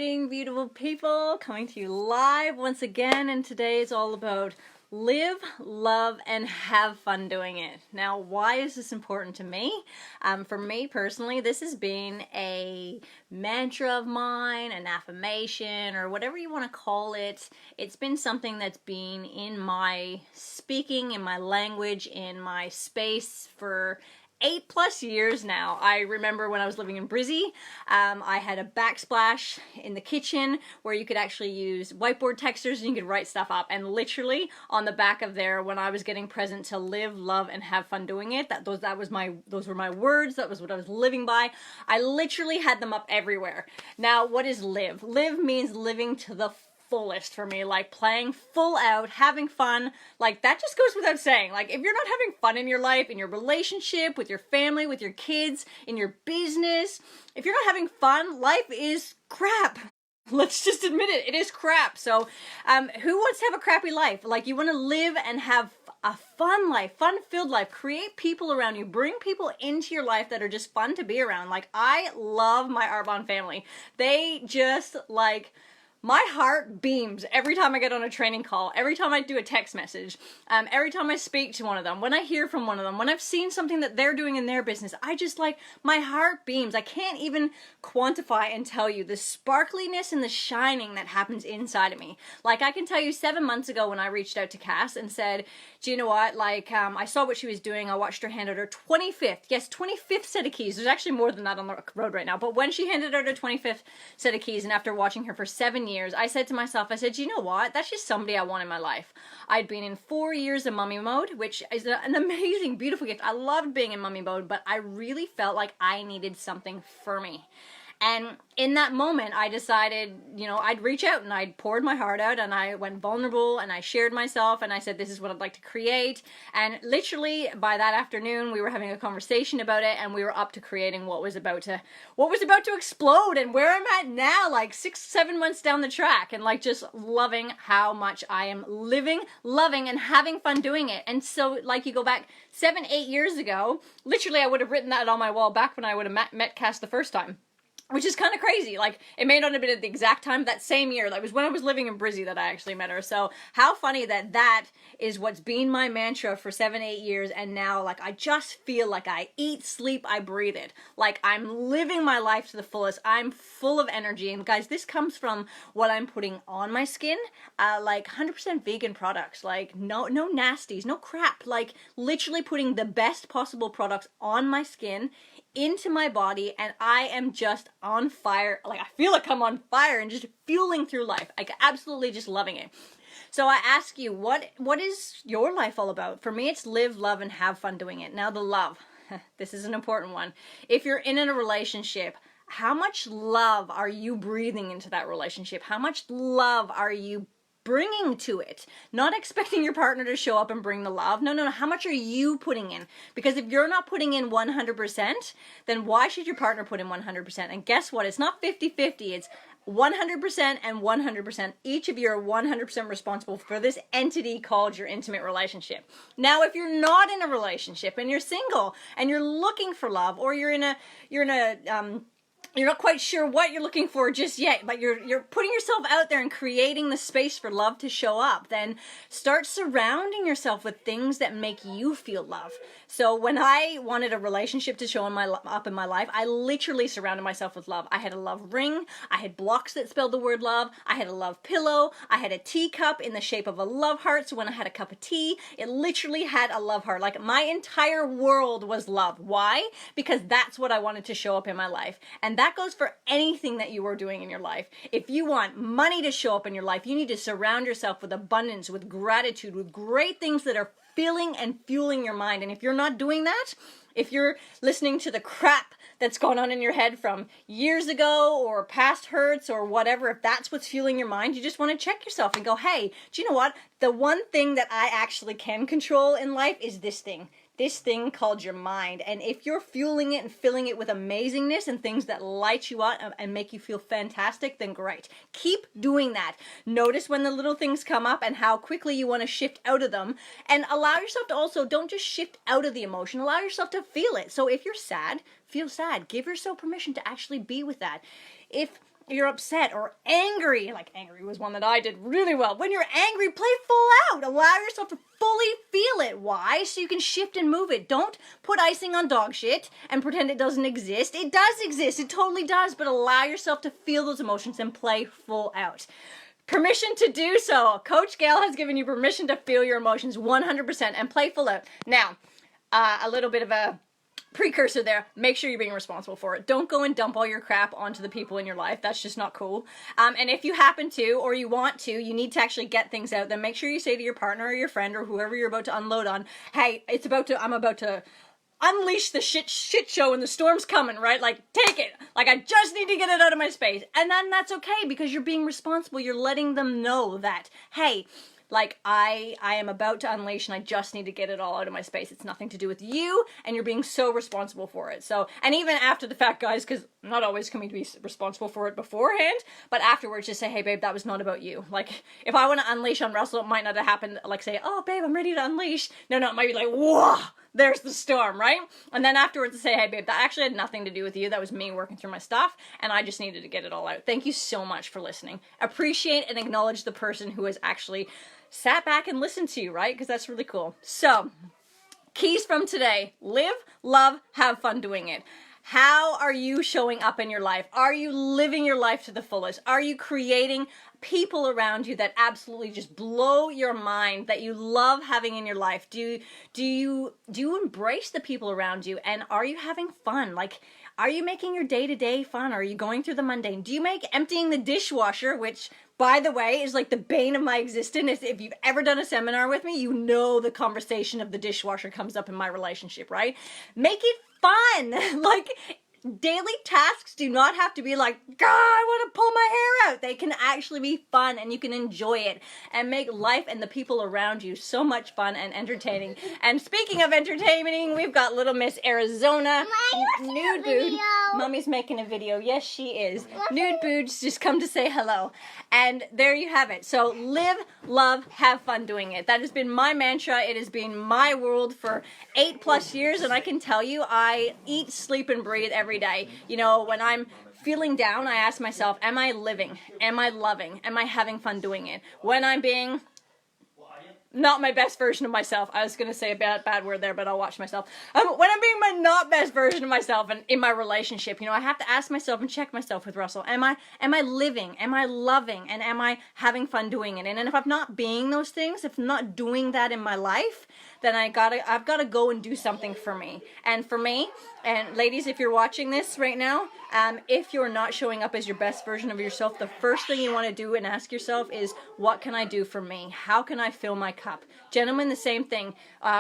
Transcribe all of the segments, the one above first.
evening, beautiful people. Coming to you live once again, and today is all about live, love, and have fun doing it. Now, why is this important to me? For me personally, this has been a mantra of mine, an affirmation, or whatever you want to call it. It's been something that's been in my speaking, in my language, in my space for 8+ years now. I remember when I was living in Brizzy, I had a backsplash in the kitchen where you could actually use whiteboard texters and you could write stuff up. And literally on the back of there, when I was getting present to live, love, and have fun doing it, those were my words. That was what I was living by. I literally had them up everywhere. Now, what is live? Live means living to the fullest for me, like playing full out, having fun. Like, that just goes without saying. Like, if you're not having fun in your life, in your relationship, with your family, with your kids, in your business, if you're not having fun, life is crap. Let's just admit it. It is crap. So, who wants to have a crappy life? Like, you want to live and have a fun life, fun-filled life. Create people around you. Bring people into your life that are just fun to be around. Like, I love my Arbonne family. They just, like, my heart beams every time I get on a training call, every time I do a text message, every time I speak to one of them, when I hear from one of them, when I've seen something that they're doing in their business, I just, like, my heart beams. I can't even quantify and tell you the sparkliness and the shining that happens inside of me. Like, I can tell you 7 months ago when I reached out to Cass and said, do you know what, like, I saw what she was doing, I watched her hand out her 25th set of keys. There's actually more than that on the road right now, but when she handed out her 25th set of keys, and after watching her for 7 years, I said to myself, I said, you know what? That's just somebody I want in my life. I'd been in 4 years of mummy mode, which is an amazing, beautiful gift. I loved being in mummy mode, but I really felt like I needed something for me. And in that moment, I decided, you know, I'd reach out, and I'd poured my heart out, and I went vulnerable, and I shared myself, and I said, this is what I'd like to create. And literally by that afternoon, we were having a conversation about it, and we were up to creating what was about to explode, and where I'm at now, like 6-7 months down the track, and like just loving how much I am living, loving, and having fun doing it. And so, like, you go back 7-8 years ago, literally I would have written that on my wall back when I would have met Cass the first time. Which is kind of crazy. Like, it may not have been at the exact time, that same year. That was when I was living in Brizzy that I actually met her. So, how funny that that is what's been my mantra for 7-8 years, and now, like, I just feel like I eat, sleep, I breathe it. Like, I'm living my life to the fullest. I'm full of energy. And guys, this comes from what I'm putting on my skin. Like, 100% vegan products. Like, no nasties, no crap. Like, literally putting the best possible products on my skin, into my body, and I am just on fire. Like, I feel like I'm on fire and just fueling through life. Like, absolutely just loving it. So I ask you, what is your life all about? For me, it's live, love, and have fun doing it. Now, the love. This is an important one. If you're in a relationship, how much love are you breathing into that relationship? How much love are you bringing to it? Not expecting your partner to show up and bring the love. No. How much are you putting in? Because if you're not putting in 100%, then why should your partner put in 100%? And guess what? It's not 50-50. It's 100% and 100%. Each of you are 100% responsible for this entity called your intimate relationship. Now, if you're not in a relationship and you're single and you're looking for love, or you're not quite sure what you're looking for just yet, but you're putting yourself out there and creating the space for love to show up, then start surrounding yourself with things that make you feel love. So when I wanted a relationship to show up in my life, I literally surrounded myself with love. I had a love ring. I had blocks that spelled the word love. I had a love pillow. I had a teacup in the shape of a love heart. So when I had a cup of tea, it literally had a love heart. Like, my entire world was love. Why? Because that's what I wanted to show up in my life. And that goes for anything that you are doing in your life. If you want money to show up in your life, you need to surround yourself with abundance, with gratitude, with great things that are filling and fueling your mind. And if you're not doing that, if you're listening to the crap that's going on in your head from years ago or past hurts or whatever, if that's what's fueling your mind, you just want to check yourself and go, hey, do you know what? The one thing that I actually can control in life is this thing called your mind. And if you're fueling it and filling it with amazingness and things that light you up and make you feel fantastic, then great. Keep doing that. Notice when the little things come up and how quickly you want to shift out of them, and allow yourself to also, don't just shift out of the emotion, allow yourself to feel it. So if you're sad, feel sad. Give yourself permission to actually be with that. If you're upset or angry, like angry was one that I did really well. When you're angry, play full out. Allow yourself to fully feel it. Why? So you can shift and move it. Don't put icing on dog shit and pretend it doesn't exist. It does exist. It totally does. But allow yourself to feel those emotions and play full out. Permission to do so. Coach Gail has given you permission to feel your emotions 100% and play full out. Now, a little bit of a precursor there. Make sure you're being responsible for it. Don't go and dump all your crap onto the people in your life. That's just not cool. And if you happen to, or you want to, you need to actually get things out, then make sure you say to your partner or your friend or whoever you're about to unload on, hey, I'm about to unleash the shit show and the storm's coming, right? Like, take it. Like, I just need to get it out of my space. And then that's okay because you're being responsible. You're letting them know that, hey, like, I am about to unleash and I just need to get it all out of my space. It's nothing to do with you, and you're being so responsible for it. So, and even after the fact, guys, because not always can we be responsible for it beforehand, but afterwards just say, hey, babe, that was not about you. Like, if I want to unleash on Russell, it might not have happened, like, say, oh, babe, I'm ready to unleash. No, it might be like, whoa, there's the storm, right? And then afterwards say, hey, babe, that actually had nothing to do with you. That was me working through my stuff, and I just needed to get it all out. Thank you so much for listening. Appreciate and acknowledge the person who has actually sat back and listened to you, right? Because that's really cool. So, keys from today. Live, love, have fun doing it. How are you showing up in your life? Are you living your life to the fullest? Are you creating people around you that absolutely just blow your mind, that you love having in your life? Do you embrace the people around you, and are you having fun? Like, are you making your day-to-day fun? Are you going through the mundane? Do you make emptying the dishwasher, which, by the way, is like the bane of my existence. If you've ever done a seminar with me, you know the conversation of the dishwasher comes up in my relationship, right? Make it fun. Like, daily tasks do not have to be like, God, I want to pull my hair out. They can actually be fun, and you can enjoy it and make life and the people around you so much fun and entertaining. And speaking of entertaining, we've got little Miss Arizona, Nude Boots. Mommy's making a video. Yes, she is. Nude Boots just come to say hello. And there you have it. So live, love, have fun doing it. That has been my mantra. It has been my world for 8+ years, and I can tell you, I eat, sleep, and breathe every day. You know, when I'm feeling down, I ask myself, am I living? Am I loving? Am I having fun doing it? When I'm being not my best version of myself, I was going to say a bad word there, but I'll watch myself. When I'm being my not best version of myself and in my relationship, you know, I have to ask myself and check myself with Russell. Am I living? Am I loving? And am I having fun doing it? And if I'm not being those things, if I'm not doing that in my life, then I've got to go and do something for me. And for me, and ladies, if you're watching this right now, if you're not showing up as your best version of yourself, the first thing you want to do and ask yourself is, what can I do for me? How can I fill my cup? Gentlemen, the same thing.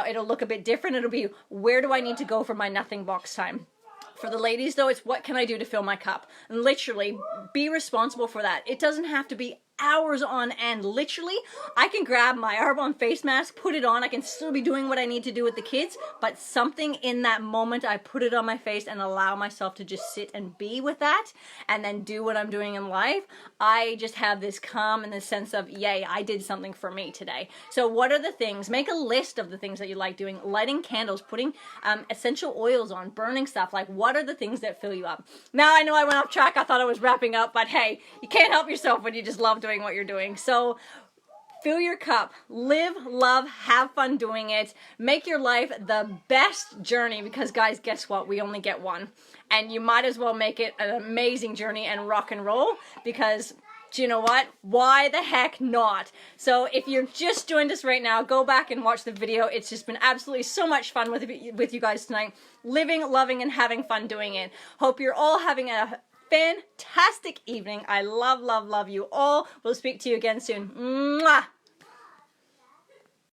It'll look a bit different. It'll be, where do I need to go for my nothing box time? For the ladies, though, it's what can I do to fill my cup? And literally, be responsible for that. It doesn't have to be hours on end. Literally, I can grab my Arbonne face mask, put it on. I can still be doing what I need to do with the kids, but something in that moment, I put it on my face and allow myself to just sit and be with that and then do what I'm doing in life. I just have this calm and this sense of, yay, I did something for me today. So what are the things? Make a list of the things that you like doing. Lighting candles, putting essential oils on, burning stuff. Like, what are the things that fill you up? Now, I know I went off track. I thought I was wrapping up, but hey, you can't help yourself when you just love doing what you're doing. So fill your cup, live, love, have fun doing it, make your life the best journey, because guys, guess what? We only get one, and you might as well make it an amazing journey and rock and roll, because do you know what? Why the heck not? So if you're just joined us right now, go back and watch the video. It's just been absolutely so much fun with you guys tonight, living, loving, and having fun doing it. Hope you're all having a fantastic evening. I love, love, love you all. We'll speak to you again soon. Mwah!